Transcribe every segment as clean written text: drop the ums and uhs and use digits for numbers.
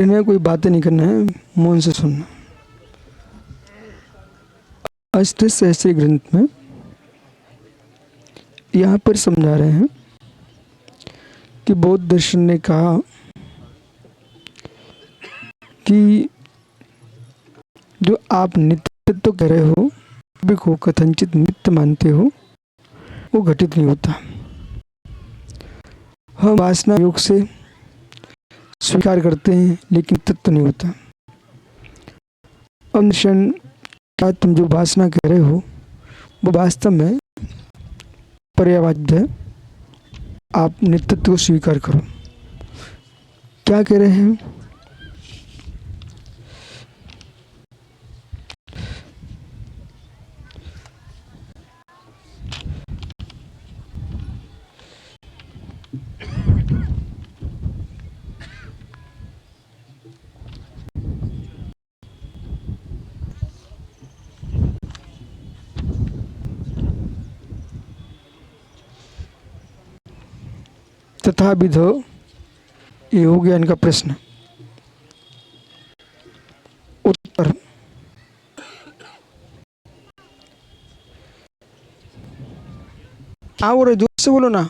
इन्हें कोई बातें नहीं करना है, मौन से सुनना। अष्टशास्त्री ग्रंथ में यहाँ पर समझा रहे हैं कि बौद्ध दर्शन ने कहा कि जो आप नित्यत्व कह रहे हो, को कथनचित नित्य मानते हो, वो घटित नहीं होता। हम वासना योग से स्वीकार करते हैं, लेकिन तत्व नहीं होता। अनुशन क्या तुम जो वासना कह रहे हो वो वास्तव में पर्यायवाच्य है। आप नित्यत्व को स्वीकार करो। क्या कह रहे हैं? तथा विधो, ये हो गया इनका प्रश्न। उत्तर, हाँ बोलो, जोर से बोलो ना।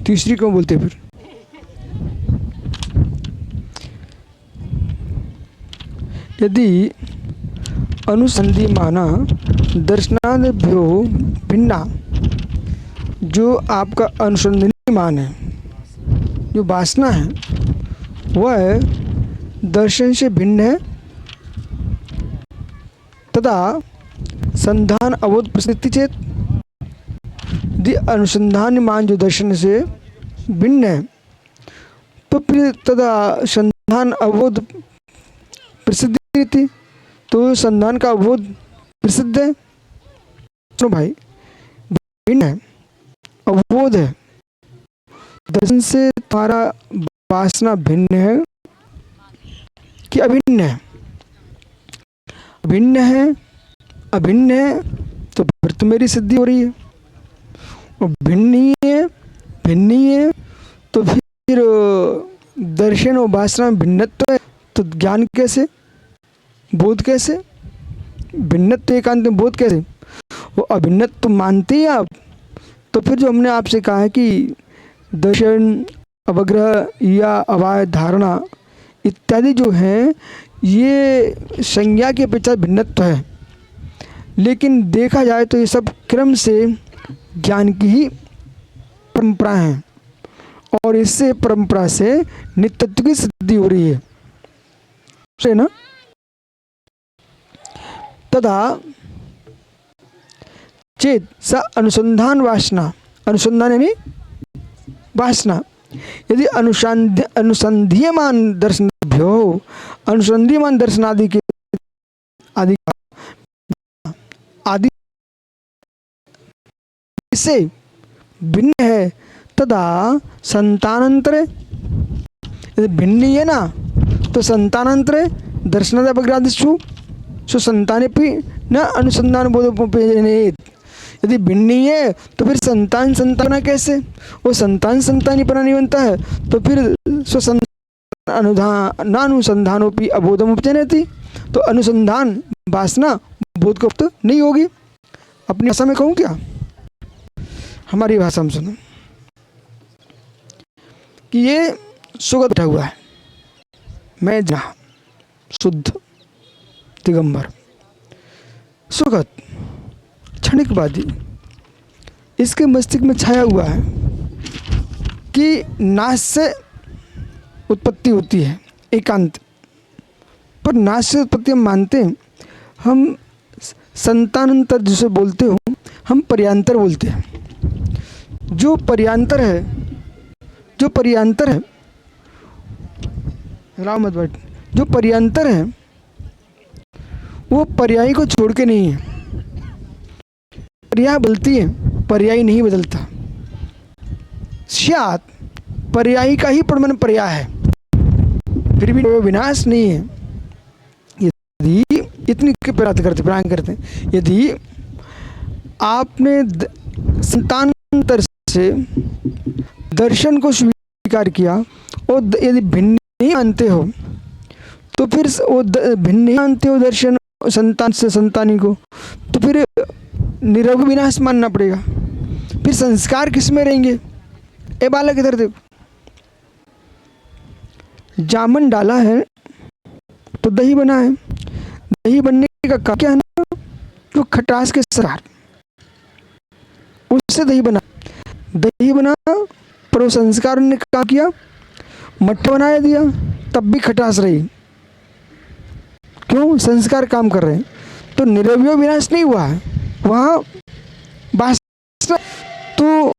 तीसरी क्यों बोलते फिर? यदि अनुसंधिमाना दर्शनादिभ्यो भिन्ना, जो आपका अनुसंधानी मान है, जो वासना है, वह दर्शन से भिन्न है, तथा संधान अवोध प्रसिद्धि चेत, यदि अनुसंधान मान जो दर्शन से भिन्न है, तो फिर तथा संधान अवोध प्रसिद्धि थी, तो संधान का अवोध प्रसिद्ध है। सुनो भाई, भिन्न है, अवोध है। दर्शन से तुम्हारा वासना भिन्न है कि अभिन्न है? भिन्न है, अभिन्न है, तो फिर तो मेरी सिद्धि हो रही है। और भिन्न ही है, तो फिर दर्शन और वासना में भिन्नत्व है, तो ज्ञान कैसे, बोध कैसे? भिन्नत्व एकांत में बोध कैसे? वो अभिन्नत्व मानते ही आप, तो फिर जो हमने आपसे कहा है कि दर्शन, अवग्रह या अवाय धारणा इत्यादि जो हैं, ये संज्ञा की अपेक्षा भिन्नत्व है, लेकिन देखा जाए तो ये सब क्रम से ज्ञान की ही परंपरा है, और इससे परंपरा से नित्यत्व की सिद्धि हो रही है ना। तथा चेत स अनुसंधान वासना, अनुसंधान यानी वासना, यदि अनुसंधीयमान दर्शनाभ्यो, अनुसंधीयमान दर्शनादि के आदि से भिन्न है, तदा संतानांतरे, यदि भिन्न ही है ना, तो संतानांतरे दर्शनादि अपग्रादिषु सो संतानेपि न अनुसंधान बोधोपनेत। यदि भिन्न ही है तो फिर संतान संताना कैसे? वो संतान संतानीपना नहीं बनता है, तो फिर नानुसंधानोपि अबोधम उपजनति, तो अनुसंधान वासना बोध को तो नहीं होगी। अपनी भाषा में कहूँ क्या? हमारी भाषा में सुनो कि ये सुगत बैठा हुआ है, मैं जहाँ शुद्ध दिगंबर सुगत क्षणिकवादी, इसके मस्तिष्क में छाया हुआ है कि नाश से उत्पत्ति होती है एकांत, पर नाश से उत्पत्ति हम मानते हैं। हम संतानांतर जिसे बोलते हो, हम पर्यांतर बोलते हैं। जो पर्यांतर है, जो पर्यांतर है, राव मत बैठ, जो पर्यांतर है वो पर्यायी को छोड़ के नहीं है। पर्याय बदलती है, पर्यायी नहीं बदलता। स्यात् पर्यायी का ही प्रमाण पर्याय है। फिर भी वो विनाश नहीं है। यदि इतनी प्रयास करते हैं, यदि आपने संतानांतर से दर्शन को स्वीकार किया और यदि भिन्न नहीं मानते हो, तो फिर वो भिन्न नहीं मानते हो दर्शन संतान से संतानी को, तो फिर निरवय विनाश मानना पड़ेगा। फिर संस्कार किस में रहेंगे? ए बालक इधर देखो, जामन डाला है तो दही बना है। दही बनने का काम क्या है ना, जो खटास के साथ उससे दही बना पर वो संस्कार ने क्या किया, मट्ठा बनाया दिया, तब भी खटास रही। क्यों? संस्कार काम कर रहे हैं। तो निरवय विनाश नहीं हुआ है वहाँ वासना। तो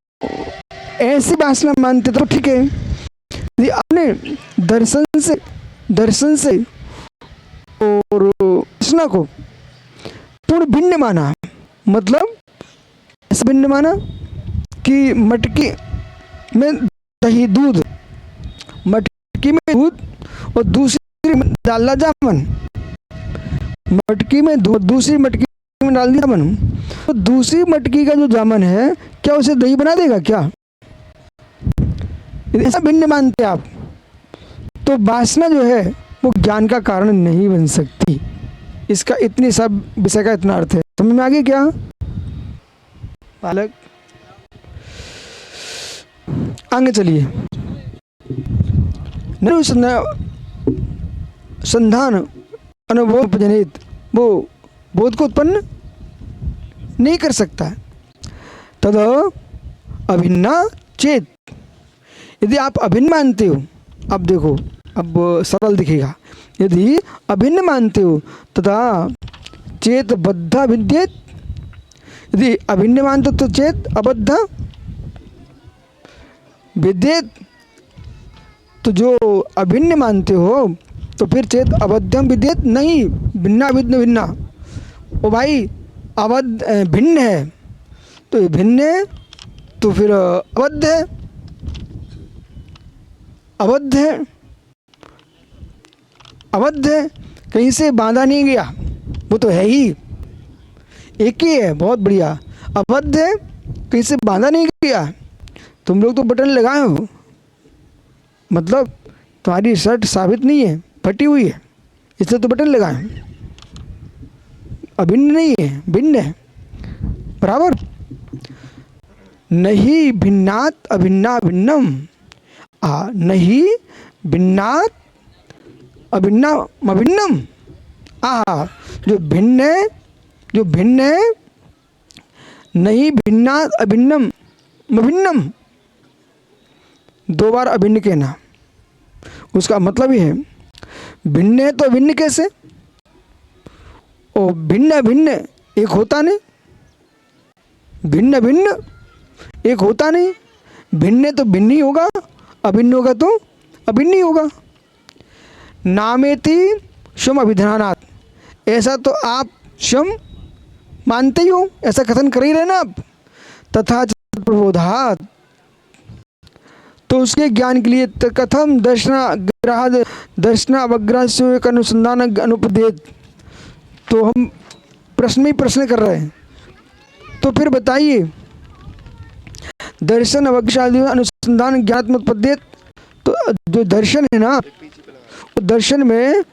ऐसी वासना मानते तो ठीक है, यदि आपने दर्शन से और वासना को पूर्ण भिन्न माना, मतलब ऐसा भिन्न माना कि मटकी में दही दूध, मटकी में दूध और दूसरी में डाला जामन, मटकी में दूध दूसरी मटकी में डाल दिया जामन, तो दूसरी मटकी का जो जामन है क्या उसे दही बना देगा क्या? ऐसा भिन्न मानते आप, तो वासना जो है वो ज्ञान का कारण नहीं बन सकती। इसका इतनी सब विषय का इतना अर्थ है। समझ में आगे क्या बालक? आगे चलिए। संधान अनुभव जनित वो बोध को उत्पन्न नहीं कर सकता। तद अभिन्ना चेत, यदि आप अभिन्न मानते हो, अब देखो अब सरल दिखेगा, यदि अभिन्न मानते हो तथा चेत बद्धा विद्येत, यदि अभिन्न मानते हो तो चेत अबद्ध विद्येत, तो जो अभिन्न मानते हो तो फिर चेत अबद्धम विद्येत नहीं, भिन्ना भिन्न भिन्ना। ओ भाई अबद्ध भिन्न है तो ये भिन्न है, तो फिर अबद्ध है, अबद्ध है, अबद्ध है, कहीं से बांधा नहीं गया, वो तो है ही, एक ही है, बहुत बढ़िया। अबद्ध है, कहीं से बांधा नहीं गया। तुम लोग तो बटन लगाए हो, मतलब तुम्हारी शर्ट साबित नहीं है, फटी हुई है, इसलिए तो बटन लगाए। अभिन्न नहीं है, भिन्न है, बराबर। नहीं भिन्नात अभिन्ना भिन्नम, नहीं भिन्नात अभिन्ना अभिन्नम, जो भिन्न है, नहीं भिन्नात अभिन्नम अभिन्नम, दो बार अभिन्न कहना, उसका मतलब ये है भिन्न है तो अभिन्न कैसे? ओ भिन्न भिन्न एक होता नहीं, भिन्न भिन्न एक होता नहीं, भिन्न है तो भिन्न ही होगा, अभिन्न होगा तो अभिन्न ही होगा। नामेति शम अभिधानात, ऐसा तो आप शम मानते ही हो, ऐसा कथन कर ही रहे ना आप। तथा प्रबोधात, तो उसके ज्ञान के लिए कथम दर्शन अवग्रह से एक अनुसंधान अनुपदेत, तो हम प्रश्न ही प्रश्न कर रहे हैं, तो फिर बताइए दर्शन अवग्रह अनुसंधान ज्ञानात्मक पद्धत, तो जो दर्शन है ना, वो दर्शन में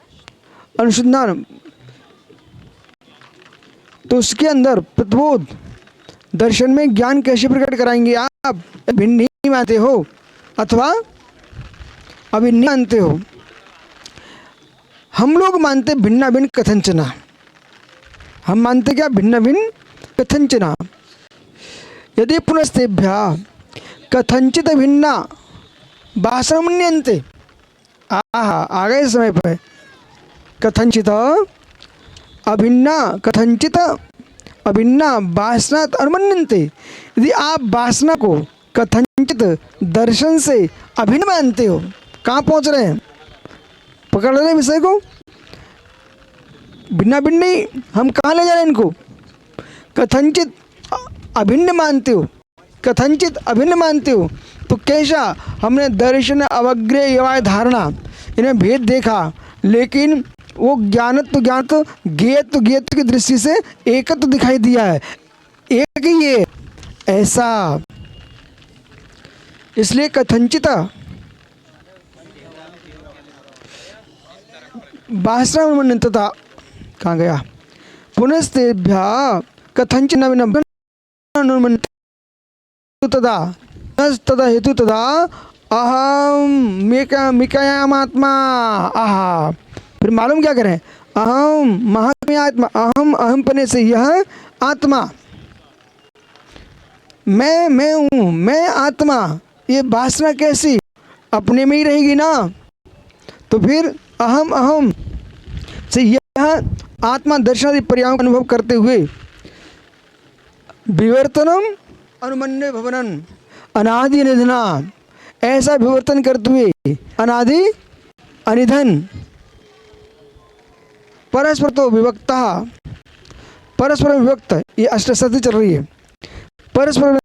अनुसंधान, तो उसके अंदर प्रतिबोध, दर्शन में ज्ञान कैसे प्रकट कराएंगे आप? भिन्न नहीं मानते हो अथवा अभिन्न मानते हो। हम लोग मानते भिन्ना भिन्न कथंचना, हम मानते क्या? भिन्न भिन्न कथंचना। यदि पुनस्तेभ्या कथंचित भिन्ना भाषण मन्यन्ते, आ गए समय पर, कथंचित अभिन्ना, कथंचित अभिन्ना वासनात् अनुमन्यन्ते, यदि आप वासना को कथंचित दर्शन से अभिन्न मानते हो, कहाँ पहुँच रहे हैं? पकड़ रहे हैं विषय को, भिन्ना भिन्न नहीं, हम कहाँ ले जा रहे हैं इनको? कथंचित अभिन्न मानते हो, कथंचित अभिन्न मानते हो, तो कैसा हमने दर्शन अवग्र यवाय धारणा इन्हें भेद देखा, लेकिन वो ज्ञानत्व ज्ञानत्व ज्ञेयत्व ज्ञेयत्व की दृष्टि से एकत्व दिखाई दिया है, एक ही ये ऐसा। इसलिए कथंचित वासनानुमन्यता कहाँ गया, पुनस्तेभ्य कथंचित तदा तदा हेतु तदा अहम मिकायामात्मा आहा। फिर मालूम क्या करें, अहम महात्म्य आत्मा, अहम अहम पने से यह आत्मा, मैं हूँ, मैं आत्मा, ये वासना कैसी अपने में ही रहेगी ना। तो फिर अहम अहम से यह आत्मा दर्शनादि पर्यायों का अनुभव करते हुए विवर्तनम अनुमन्य भवनन अनादि निधना, ऐसा विवर्तन करते हुए अनादि अनिधन परस्पर तो विभक्ता, परस्पर विभक्त, ये अष्टसती चल रही है। परस्पर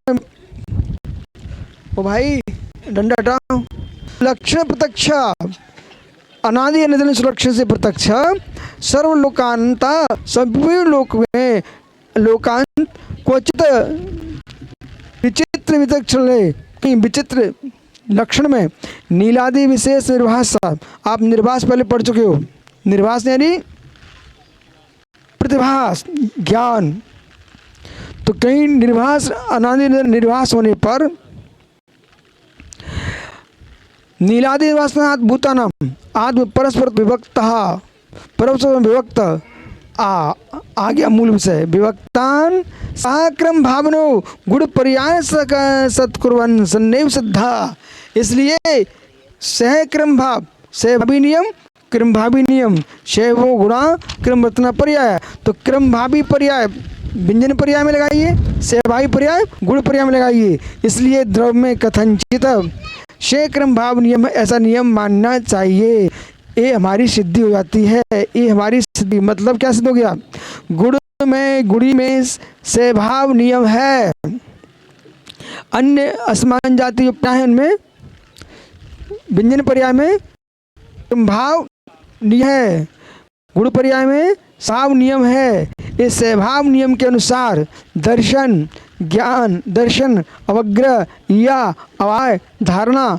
ओ भाई डंडा हटाओ। लक्षण प्रत्यक्ष अनादि अनिधन सुलक्षण से प्रत्यक्ष सर्वलोकांता, सभी लोक में लोकांत क्वचित विचित्र विचक्षण विचित्र लक्षण में नीलादि विशेष निर्भास, आप निर्भास पहले पढ़ चुके हो, निर्भास यानी प्रतिभास ज्ञान। तो कहीं निर्भास अनादि निर्भास होने पर नीलादि वासना भूतानाम आत्म परस्पर विभक्त, परस्पर विभक्त आ गया मूल विषय, विभक्तान सहक्रम भावनो गुण पर्याय सत्कुर्वन सन्नैव सिद्धा। इसलिए सहक्रम भाव, सहभावी नियम क्रम भावी नियम, शैवो गुणा क्रम वर्तना पर्याय। तो क्रम भावी पर्याय व्यंजन पर्याय में लगाइए, सहभावी पर्याय गुण पर्याय में लगाइए। इसलिए द्रव्य में कथंचित शे क्रम भाव नियम, ऐसा नियम मानना चाहिए, ये हमारी सिद्धि हो जाती है। ये हमारी सिद्धि मतलब क्या सिद्ध हो गया, गुण में गुड़ी में सहभाव नियम है, अन्य असमान जाति युक्त है उनमें व्यंजन पर्याय में भाव नियम है, गुण पर्याय में साव नियम है। इस सहभाव नियम के अनुसार दर्शन ज्ञान, दर्शन अवग्रह या अवाय धारणा